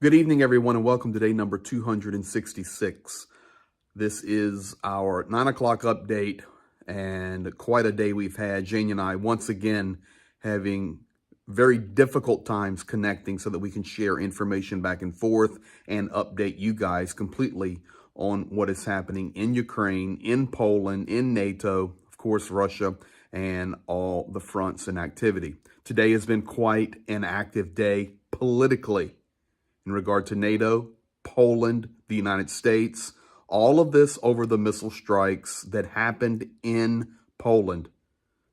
Good evening, everyone, and welcome to day number 266. This is our 9 o'clock update, and quite a day we've had. Jane and I, once again, having very difficult times connecting so that we can share information back and forth and update you guys completely on what is happening in Ukraine, in Poland, in NATO, of course, Russia, and all the fronts and activity. Today has been quite an active day politically. In regard to NATO, Poland, the United States, all of this over the missile strikes that happened in Poland.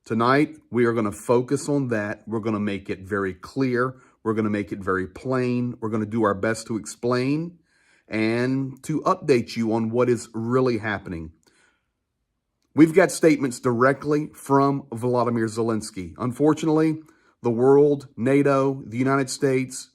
Tonight, we are going to focus on that. We're going to make it very clear. We're going to make it very plain. We're going to do our best to explain and to update you on what is really happening. We've got statements directly from Volodymyr Zelenskyy. Unfortunately, the world, NATO, the United States,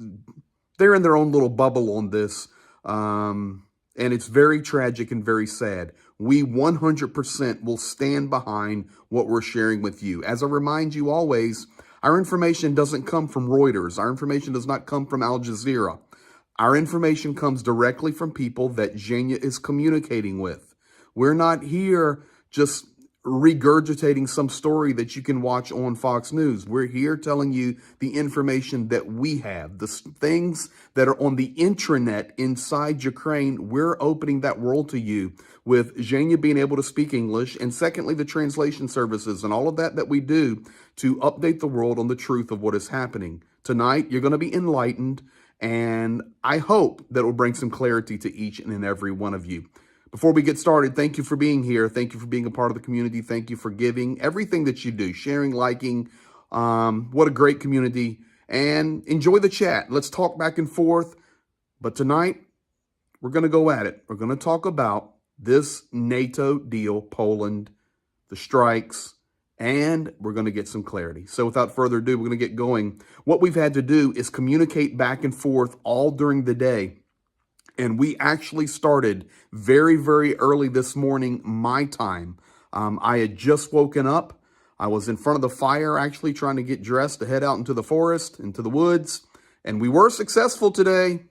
they're in their own little bubble on this, and it's very tragic and very sad. We 100% will stand behind what we're sharing with you. As I remind you always, our information doesn't come from Reuters. Our information does not come from Al Jazeera. Our information comes directly from people that Zhenya is communicating with. We're not here just regurgitating some story that you can watch on Fox News. We're here telling you the information that we have, the things that are on the intranet inside Ukraine. We're opening that world to you with Zhenya being able to speak English, and secondly, the translation services and all of that we do to update the world on the truth of what is happening. Tonight, you're going to be enlightened, and I hope that will bring some clarity to each and every one of you. Before we get started, thank you for being here. Thank you for being a part of the community. Thank you for giving, everything that you do, sharing, liking. What a great community. And enjoy the chat. Let's talk back and forth. But tonight, we're going to go at it. We're going to talk about this NATO deal, Poland, the strikes, and we're going to get some clarity. So without further ado, we're going to get going. What we've had to do is communicate back and forth all during the day. And we actually started very, very early this morning, my time. I had just woken up. I was in front of the fire, actually trying to get dressed to head out into the forest, into the woods. And we were successful today.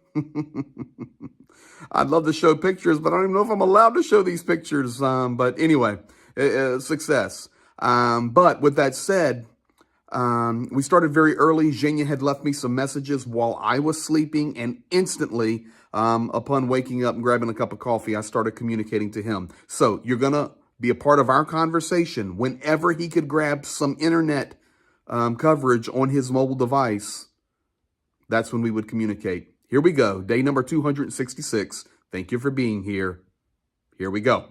I'd love to show pictures, but I don't even know if I'm allowed to show these pictures. But anyway, success. But with that said, we started very early. Zhenya had left me some messages while I was sleeping, and instantly, upon waking up and grabbing a cup of coffee, I started communicating to him. So you're going to be a part of our conversation whenever he could grab some internet coverage on his mobile device. That's when we would communicate. Here we go. Day number 266. Thank you for being here. Here we go.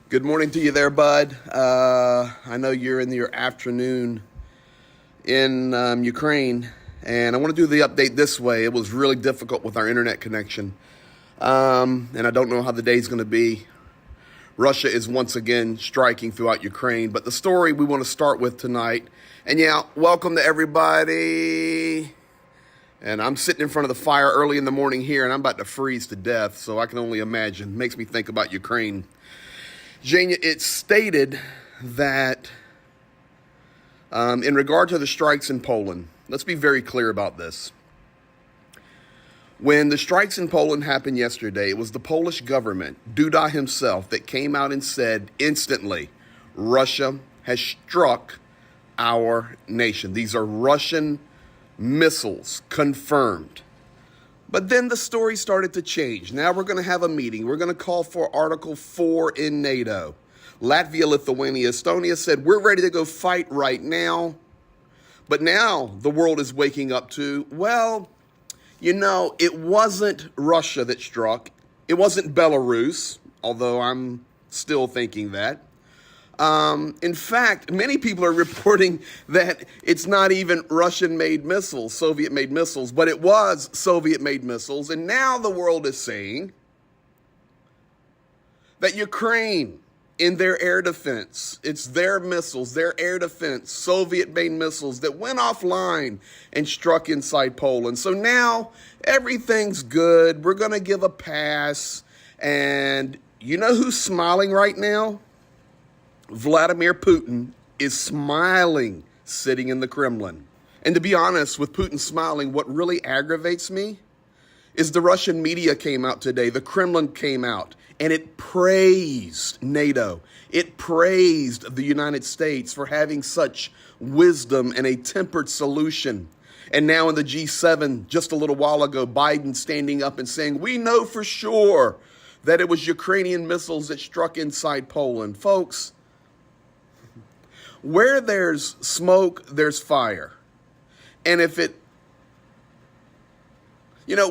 Good morning to you there, bud. I know you're in your afternoon in Ukraine, and I want to do the update this way. It was really difficult with our internet connection, and I don't know how the day's going to be. Russia is once again striking throughout Ukraine, but the story we want to start with tonight, and yeah, welcome to everybody. And I'm sitting in front of the fire early in the morning here, and I'm about to freeze to death, so I can only imagine. It makes me think about Ukraine. Zhenya, it's stated that in regard to the strikes in Poland, let's be very clear about this. When the strikes in Poland happened yesterday, it was the Polish government, Duda himself, that came out and said instantly, Russia has struck our nation. These are Russian missiles, confirmed. But then the story started to change. Now we're going to have a meeting. We're going to call for Article 4 in NATO. Latvia, Lithuania, Estonia said, we're ready to go fight right now. But now the world is waking up to, well, you know, it wasn't Russia that struck. It wasn't Belarus, although I'm still thinking that. In fact, many people are reporting that it's not even Russian-made missiles, Soviet-made missiles, but it was Soviet-made missiles. And now the world is saying that Ukraine, in their air defense, it's their missiles, their air defense, Soviet-made missiles that went offline and struck inside Poland. So now everything's good. We're going to give a pass. And you know who's smiling right now? Vladimir Putin is smiling, sitting in the Kremlin. And to be honest, with Putin smiling, what really aggravates me is the Russian media came out today, the Kremlin came out, and it praised NATO. It praised the United States for having such wisdom and a tempered solution. And now in the G7, just a little while ago, Biden standing up and saying, we know for sure that it was Ukrainian missiles that struck inside Poland. Folks, where there's smoke, there's fire. And if it,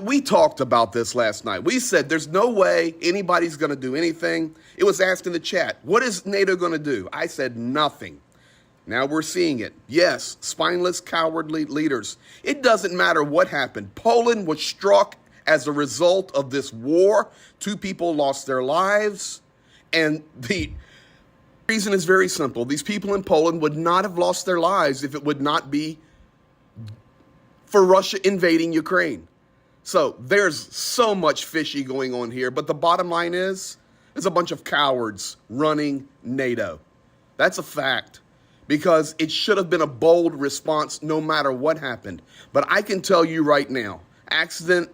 we talked about this last night. We said there's no way anybody's going to do anything. It was asked in the chat, what is NATO going to do? I said nothing. Now we're seeing it. Yes, spineless, cowardly leaders. It doesn't matter what happened. Poland was struck as a result of this war. 2 people lost their lives. And the reason is very simple. These people in Poland would not have lost their lives if it would not be for Russia invading Ukraine. So there's so much fishy going on here. But the bottom line is, there's a bunch of cowards running NATO. That's a fact. Because it should have been a bold response no matter what happened. But I can tell you right now, accident,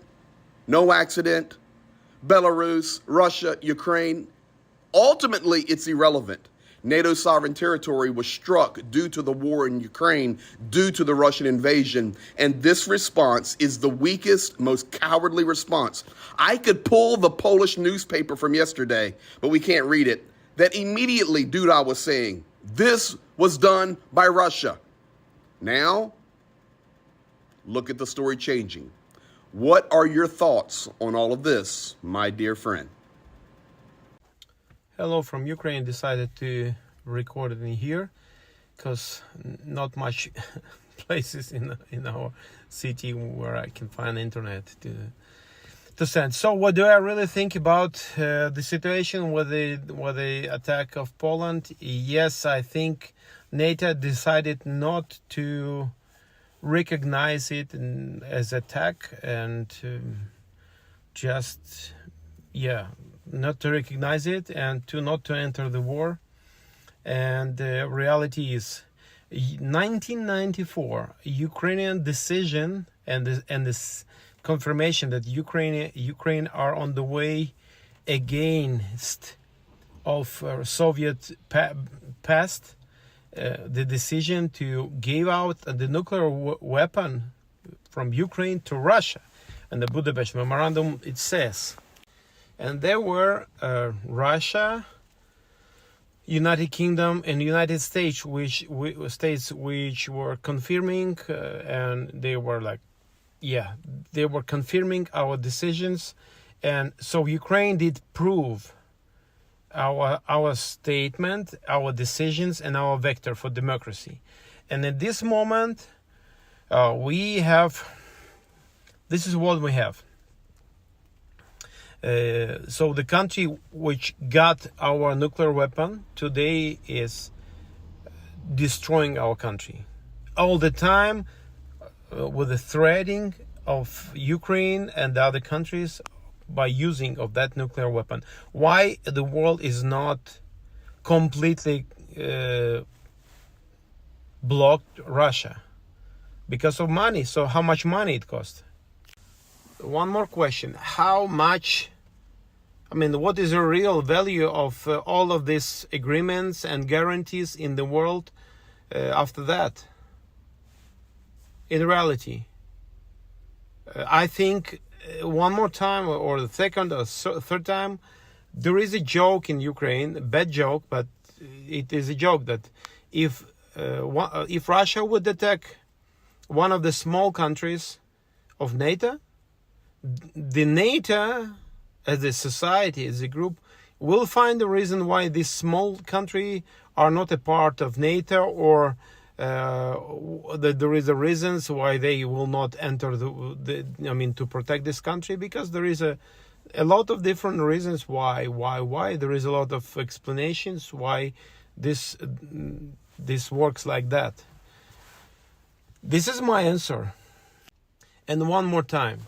no accident, Belarus, Russia, Ukraine, ultimately it's irrelevant. NATO's sovereign territory was struck due to the war in Ukraine, due to the Russian invasion. And this response is the weakest, most cowardly response. I could pull the Polish newspaper from yesterday, but we can't read it, that immediately Duda was saying, this was done by Russia. Now, look at the story changing. What are your thoughts on all of this, my dear friend? Hello from Ukraine. Decided to record it in here because not much places in our city where I can find internet to send. So what do I really think about the situation with the attack of Poland? Yes, I think NATO decided not to recognize it as attack and not to recognize it and not to enter the war. And the reality is 1994 Ukrainian decision and this confirmation that Ukraine are on the way against of Soviet past, the decision to give out the nuclear weapon from Ukraine to Russia, and the Budapest Memorandum it says, and there were Russia, United Kingdom, and United States, which were confirming, and they were they were confirming our decisions. And so Ukraine did prove our statement, our decisions, and our vector for democracy. And at this moment, this is what we have. So the country which got our nuclear weapon today is destroying our country all the time, with the threatening of Ukraine and the other countries by using of that nuclear weapon. Why the world is not completely blocked Russia? Because of money. So how much money it costs? One more question. What is the real value of all of these agreements and guarantees in the world after that? In reality, I think one more time, or the second or third time, there is a joke in Ukraine, a bad joke, but it is a joke that if Russia would attack one of the small countries of NATO, the NATO as a society, as a group, will find a reason why this small country are not a part of NATO, or that there is a reasons why they will not enter to protect this country, because there is a lot of different reasons why there is a lot of explanations why this works like that. This is my answer. And one more time,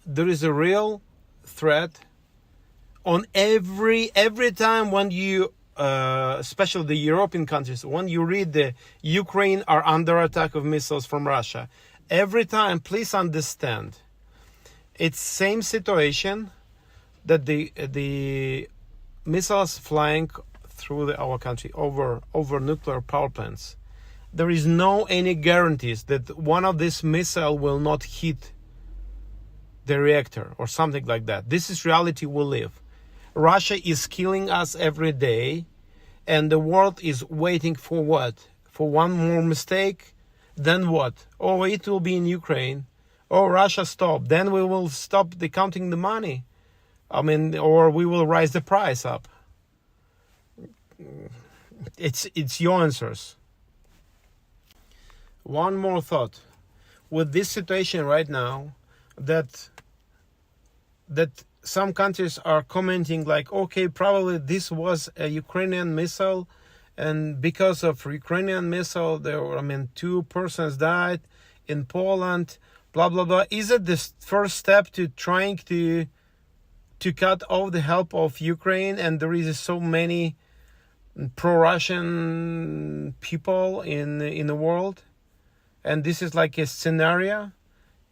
there is a real threat on every time when you especially the European countries, when you read the Ukraine are under attack of missiles from Russia, Every time, please understand, it's same situation that the missiles flying through our country over nuclear power plants. There is no any guarantees that one of these missile will not hit the reactor or something like that. This is reality we live. Russia is killing us every day, and the world is waiting for what? For one more mistake? Then what? Oh, it will be in Ukraine. Oh, Russia stop. Then we will stop counting the money. Or we will raise the price up. It's your answers. One more thought. With this situation right now, that some countries are commenting like, okay, probably this was a Ukrainian missile, and because of Ukrainian missile, there were, 2 persons died in Poland, blah, blah, blah. Is it the first step to trying to cut off the help of Ukraine? And there is so many pro-Russian people in the world, and this is like a scenario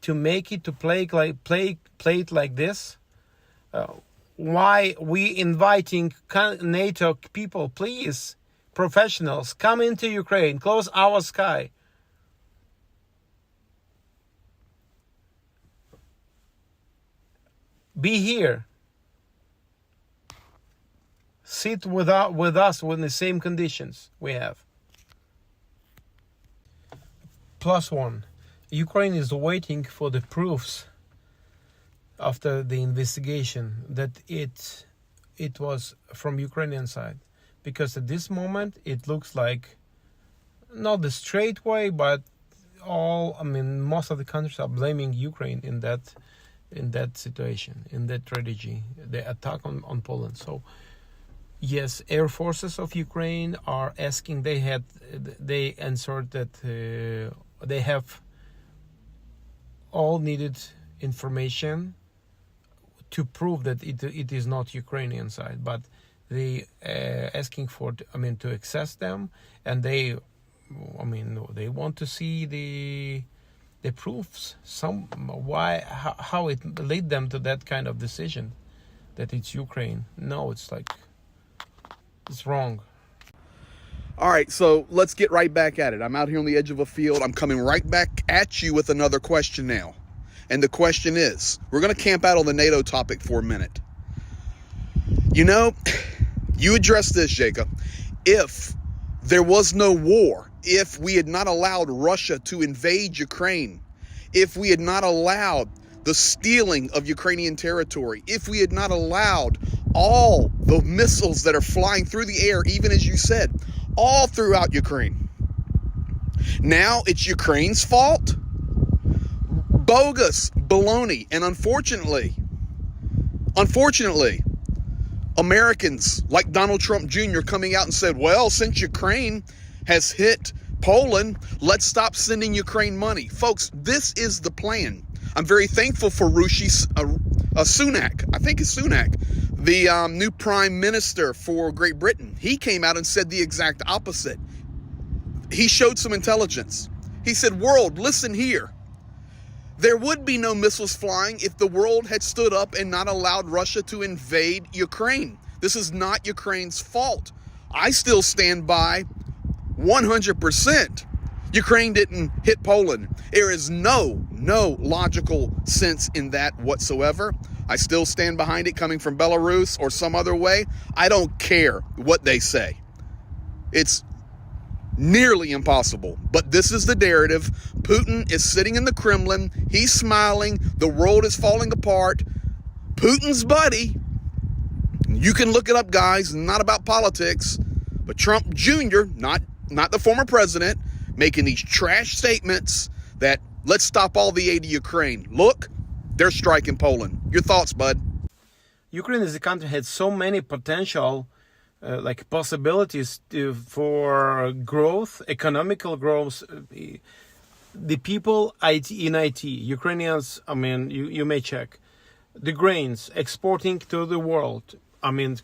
to make it to play it like this. Why we inviting NATO people, please, professionals, come into Ukraine, close our sky. Be here. Sit with us with the same conditions we have. +1. Ukraine is waiting for the proofs after the investigation that it was from Ukrainian side, because at this moment it looks like not the straight way, but most of the countries are blaming Ukraine in that situation, in that tragedy, the attack on Poland. So yes, air forces of Ukraine are asking. They answered that they have all needed information to prove that it is not Ukrainian side, but they asking for to access them, and they want to see the proofs. How it led them to that kind of decision that it's Ukraine. No, it's wrong. All right, so let's get right back at it. I'm out here on the edge of a field. I'm coming right back at you with another question now. And the question is, we're going to camp out on the NATO topic for a minute. You addressed this, Jacob. If there was no war, if we had not allowed Russia to invade Ukraine, if we had not allowed the stealing of Ukrainian territory, if we had not allowed all the missiles that are flying through the air, even as you said, all throughout Ukraine, now it's Ukraine's fault? Bogus baloney. And unfortunately, Americans like Donald Trump Jr. coming out and said, well, since Ukraine has hit Poland, let's stop sending Ukraine money. Folks, this is the plan. I'm very thankful for Rishi Sunak. I think it's Sunak, the new prime minister for Great Britain. He came out and said the exact opposite. He showed some intelligence. He said, world, listen here. There would be no missiles flying if the world had stood up and not allowed Russia to invade Ukraine. This is not Ukraine's fault. I still stand by 100%. Ukraine didn't hit Poland. There is no logical sense in that whatsoever. I still stand behind it coming from Belarus or some other way. I don't care what they say. It's nearly impossible. But this is the narrative. Putin is sitting in the Kremlin. He's smiling. The world is falling apart. Putin's buddy, you can look it up, guys, not about politics, but Trump Jr., not the former president, making these trash statements that let's stop all the aid to Ukraine. Look, they're striking Poland. Your thoughts, bud? Ukraine as a country had so many potential possibilities for growth, economical growth. The people in IT, Ukrainians, you may check. The grains exporting to the world,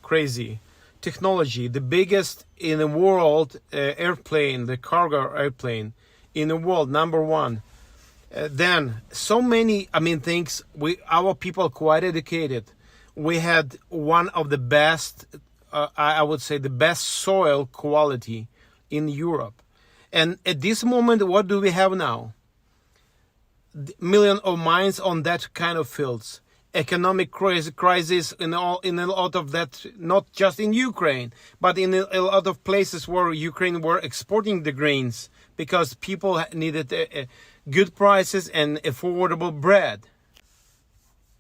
crazy. Technology, the biggest in the world airplane, the cargo airplane in the world, #1. Then so many, things. Our people quite educated. We had one of the best, I would say, the best soil quality in Europe. And at this moment, what do we have now? Million of mines on that kind of fields. Economic crisis in a lot of that, not just in Ukraine, but in a lot of places where Ukraine were exporting the grains because people needed good prices and affordable bread.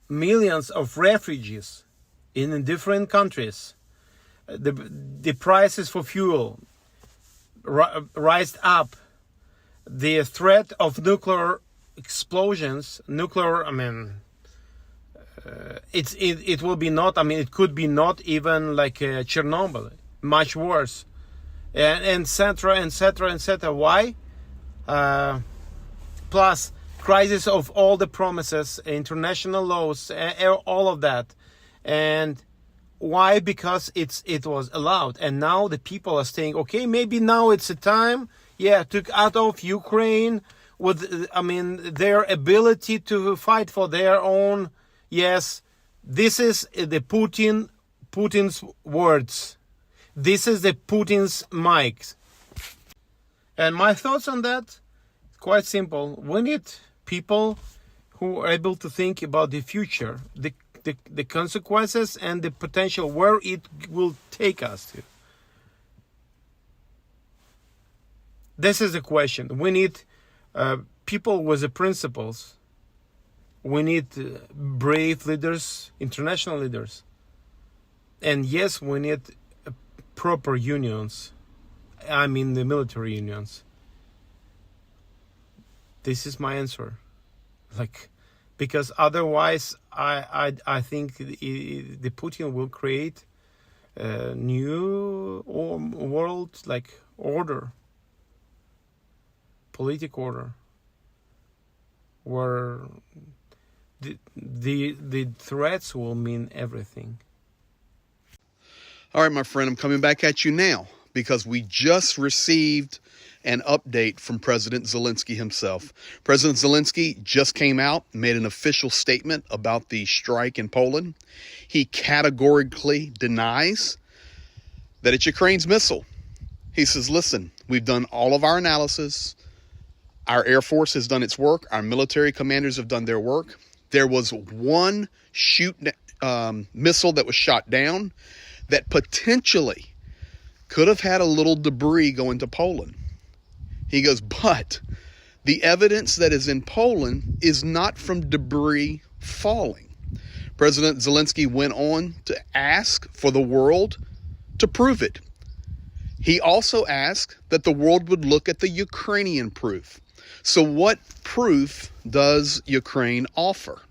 Millions of refugees in different countries. The prices for fuel rised up. The threat of nuclear explosions, it will be not, it could be not even like Chernobyl, much worse, and etc., etc., etc. Why? Plus crisis of all the promises, international laws, all of that. And why? Because it was allowed, and now the people are saying, okay, maybe now it's a time, to cut off Ukraine with, their ability to fight for their own. Yes, this is the Putin's words. This is the Putin's mic. And my thoughts on that, quite simple. We need people who are able to think about the future, the consequences and the potential where it will take us to. This is the question. We need people with the principles. We need brave leaders, international leaders. And yes, we need proper unions. The military unions. This is my answer. Because otherwise, I think the Putin will create a new world order, political order, where the threats will mean everything. All right, my friend, I'm coming back at you now because we just received an update from President Zelenskyy himself. President Zelenskyy just came out, made an official statement about the strike in Poland. He categorically denies that it's Ukraine's missile. He says, listen, we've done all of our analysis. Our Air Force has done its work. Our military commanders have done their work. There was one missile that was shot down that potentially could have had a little debris go into Poland. He goes, but the evidence that is in Poland is not from debris falling. President Zelenskyy went on to ask for the world to prove it. He also asked that the world would look at the Ukrainian proof. So what proof does Ukraine offer?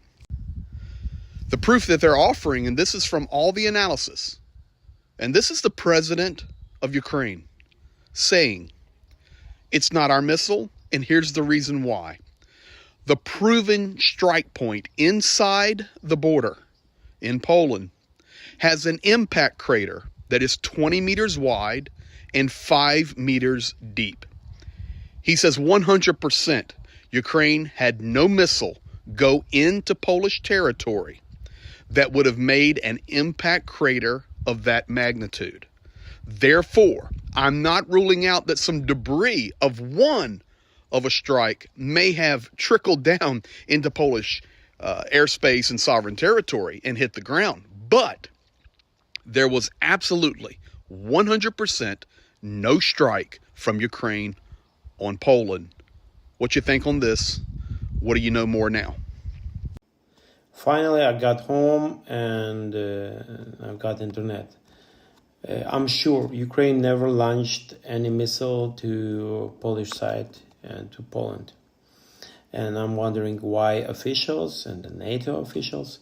The proof that they're offering, and this is from all the analysis, and this is the president of Ukraine saying, it's not our missile, and here's the reason why. The proven strike point inside the border in Poland has an impact crater that is 20 meters wide and 5 meters deep. He says 100% Ukraine had no missile go into Polish territory that would have made an impact crater of that magnitude. Therefore, I'm not ruling out that some debris of a strike may have trickled down into Polish airspace and sovereign territory and hit the ground. But there was absolutely 100% no strike from Ukraine on Poland. What you think on this? What do you know more now? Finally, I got home and I've got internet. I'm sure Ukraine never launched any missile to Polish side and to Poland. And I'm wondering why officials and the NATO officials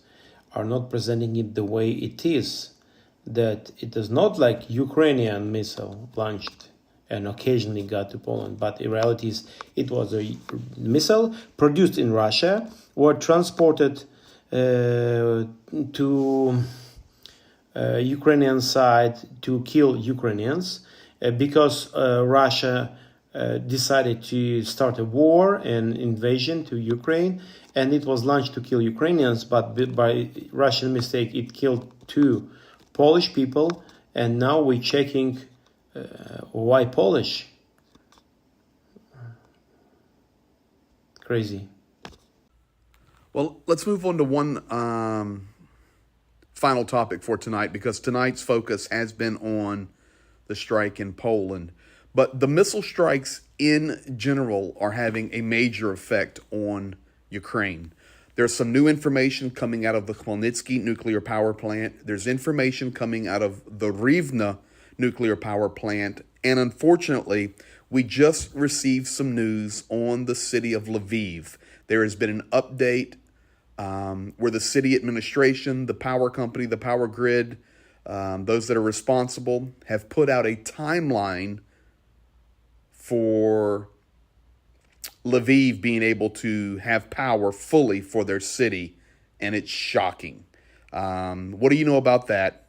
are not presenting it the way it is, that it is not like Ukrainian missile launched and occasionally got to Poland, but in reality it was a missile produced in Russia, were transported to Ukrainian side to kill Ukrainians because Russia decided to start a war and invasion to Ukraine, and it was launched to kill Ukrainians, but by Russian mistake it killed 2 Polish people, and now we're checking why Polish. Crazy. Well, let's move on to one final topic for tonight, because tonight's focus has been on the strike in Poland. But the missile strikes in general are having a major effect on Ukraine. There's some new information coming out of the Khmelnytsky nuclear power plant. There's information coming out of the Rivne nuclear power plant. And unfortunately, we just received some news on the city of Lviv. There has been an update where the city administration, the power company, the power grid, those that are responsible, have put out a timeline for Lviv being able to have power fully for their city, and it's shocking. What do you know about that?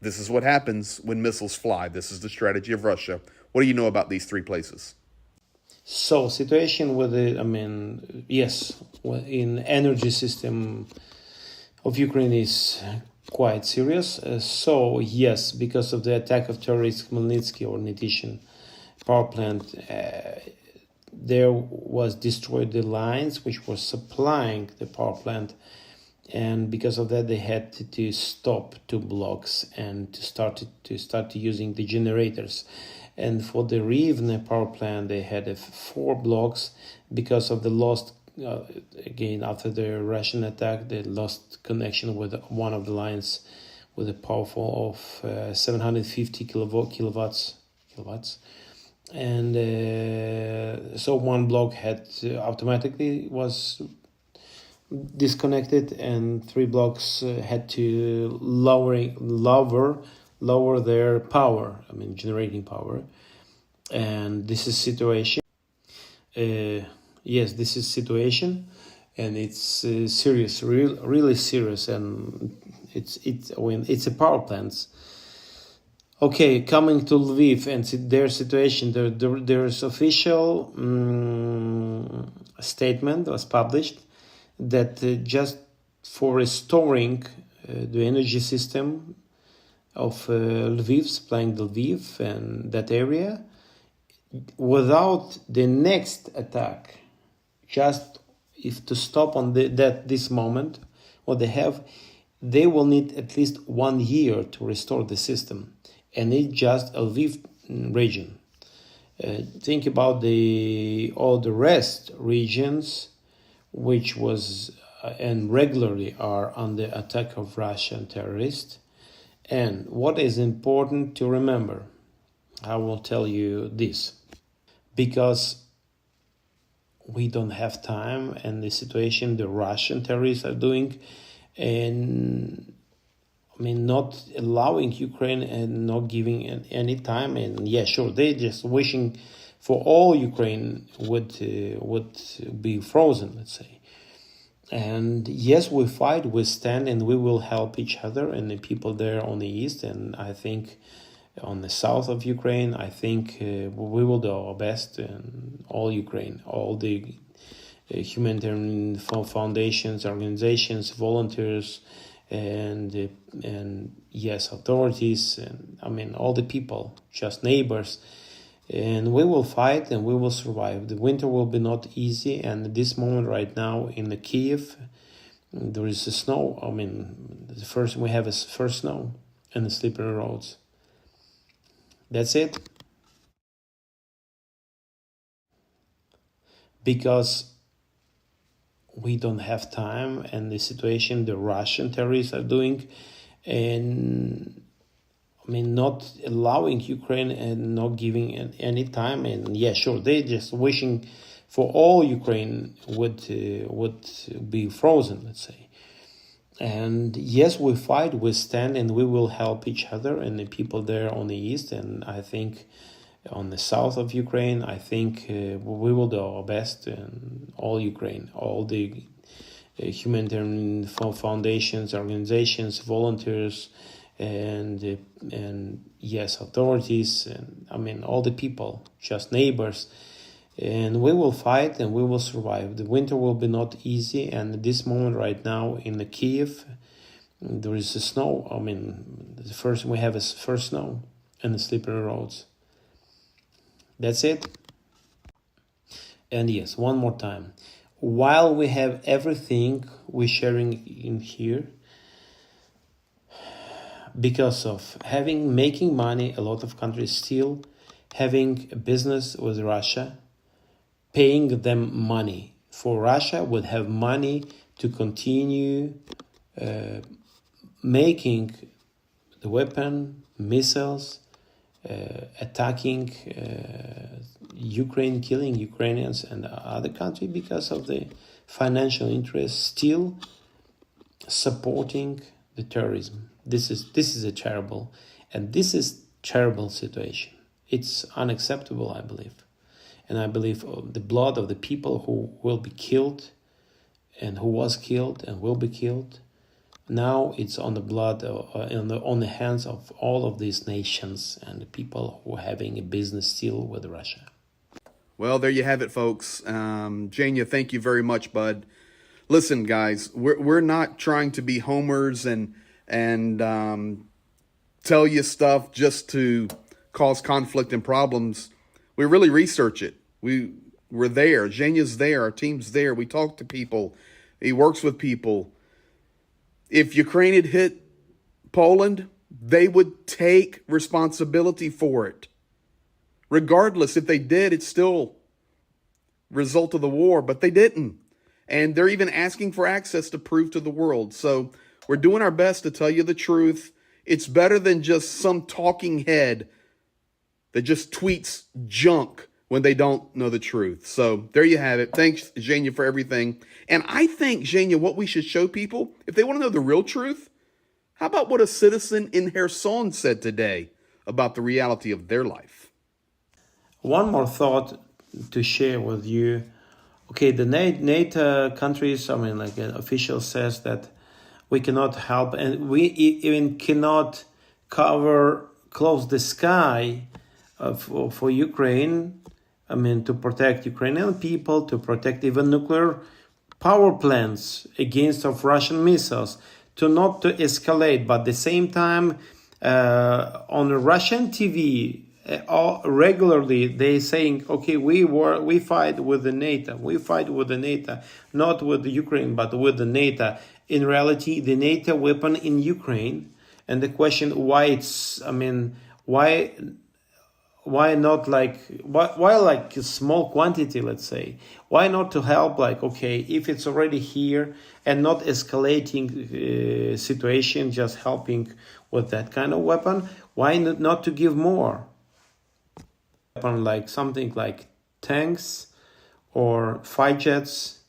This is what happens when missiles fly. This is the strategy of Russia. What do you know about these 3 places? So situation with the, yes, in energy system of Ukraine is quite serious. So yes, because of the attack of terrorist Khmelnytsky or Nitishin power plant, there was destroyed the lines which were supplying the power plant, and because of that they had to stop 2 blocks and to start using the generators. And for the Rivne power plant, they had 4 blocks because of the lost, again, after the Russian attack, they lost connection with one of the lines with a powerful of 750 kilowatts. And so 1 block had automatically was disconnected, and 3 blocks had to lower their power, generating power. And this is situation. Yes, this is situation, and it's serious, really serious, and it's a power plant. Okay, coming to Lviv and their situation, there's official statement was published that just for restoring the energy system of Lviv, supplying Lviv and that area, without the next attack, just if to stop on this moment, what they will need at least 1 year to restore the system, and it's just Lviv region. Think about all the rest regions, which was and regularly are under attack of Russian terrorists. And what is important to remember, I will tell you this, because we don't have time, and the situation the Russian terrorists are doing, and not allowing Ukraine and not giving any time. And yeah, sure, they just wishing for all Ukraine would be frozen, let's say. And yes, we fight, we stand, and we will help each other and the people there on the east. And I think on the south of Ukraine, I think we will do our best. And all Ukraine, all the humanitarian foundations, organizations, volunteers, and yes, authorities, and all the people, just neighbors. And we will fight and we will survive. The winter will be not easy, and at this moment right now in the Kiev, there is a snow. We have a first snow and the slippery roads. That's it. Because we don't have time, and the situation the Russian terrorists are doing, and not allowing Ukraine and not giving any time. And yeah, sure, they just wishing for all Ukraine would be frozen, let's say. And yes, we fight, we stand, and we will help each other and the people there on the east. And I think on the south of Ukraine, I think we will do our best. And all Ukraine, all the humanitarian foundations, organizations, volunteers, and yes, authorities, and I mean all the people, just neighbors, and we will fight and we will survive. The winter will be not easy, and at this moment right now in the Kiev, there is a snow. I mean, the first we have is first snow and the slippery roads. That's it. And yes, one more time. While we have everything we're sharing in here, because of making money, a lot of countries still having a business with Russia, paying them money. For Russia would have money to continue making the weapon, missiles, attacking Ukraine, killing Ukrainians and other countries because of the financial interest, still supporting the terrorism. This is a terrible situation. It's unacceptable, I believe. And I believe the blood of the people who will be killed and who was killed and will be killed, now it's on the blood, on the hands of all of these nations and the people who are having a business still with Russia. Well, there you have it, folks. Jania, thank you very much, bud. Listen, guys, we're not trying to be homers and tell you stuff just to cause conflict and problems. We really research it. We're there. Jania's there. Our team's there. We talk to people. He works with people. If Ukraine had hit Poland, they would take responsibility for it. Regardless, if they did, it's still result of the war, but they didn't. And they're even asking for access to prove to the world. So we're doing our best to tell you the truth. It's better than just some talking head that just tweets junk when they don't know the truth. So there you have it. Thanks, Zhenya, for everything. And I think, Zhenya, what we should show people, if they want to know the real truth, how about what a citizen in Kherson said today about the reality of their life? One more thought to share with you. Okay, the NATO countries, I mean, like an official says that we cannot help, and we even cannot close the sky for Ukraine. I mean, to protect Ukrainian people, to protect even nuclear power plants against of Russian missiles, to escalate. But at the same time, on Russian TV, regularly they saying, okay, we fight with the NATO, not with the Ukraine, but with the NATO. In reality, the NATO weapon in Ukraine, and the question why not why like a small quantity, let's say, why not to help, like, okay, if it's already here and not escalating situation, just helping with that kind of weapon, why not to give more weapon, like something like tanks or fighter jets,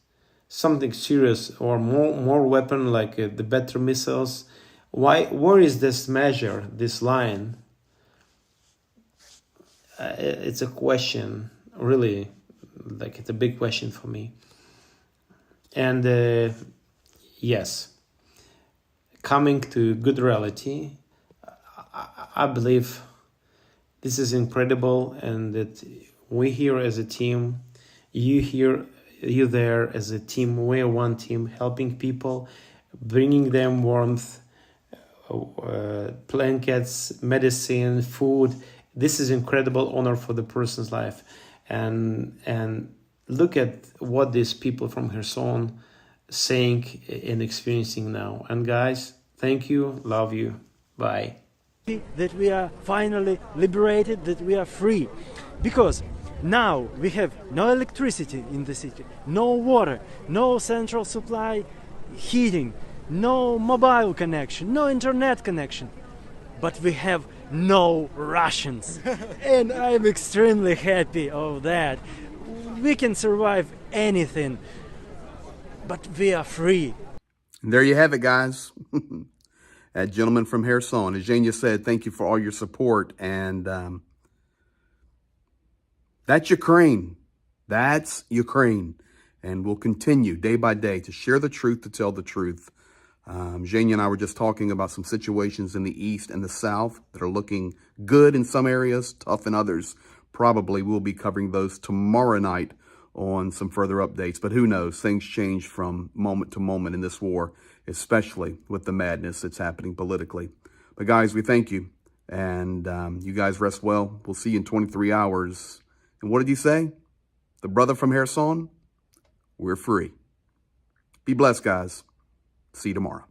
something serious, or more weapon like the better missiles. Where is this measure, this line? It's a question, really, like it's a big question for me. And yes, coming to good reality, I believe this is incredible, and that we here as a team, you there as a team, we are one team, helping people, bringing them warmth, blankets, medicine, food. This is incredible honor for the person's life, and look at what these people from Kherson saying and experiencing now. And guys, thank you, love you, bye. That we are finally liberated, that we are free, because now we have no electricity in the city, no water, no central supply heating, no mobile connection, no internet connection, but we have no Russians. And I'm extremely happy of that. We can survive anything, but we are free. And there you have it, guys. That gentleman from Kherson, as Zhenya said, thank you for all your support. And that's Ukraine. That's Ukraine. And we'll continue day by day to share the truth, to tell the truth. Zhenya and I were just talking about some situations in the east and the south that are looking good in some areas, tough in others. Probably we'll be covering those tomorrow night on some further updates. But who knows? Things change from moment to moment in this war, especially with the madness that's happening politically. But guys, we thank you. And you guys rest well. We'll see you in 23 hours. And what did you say? The brother from Kherson? We're free. Be blessed, guys. See you tomorrow.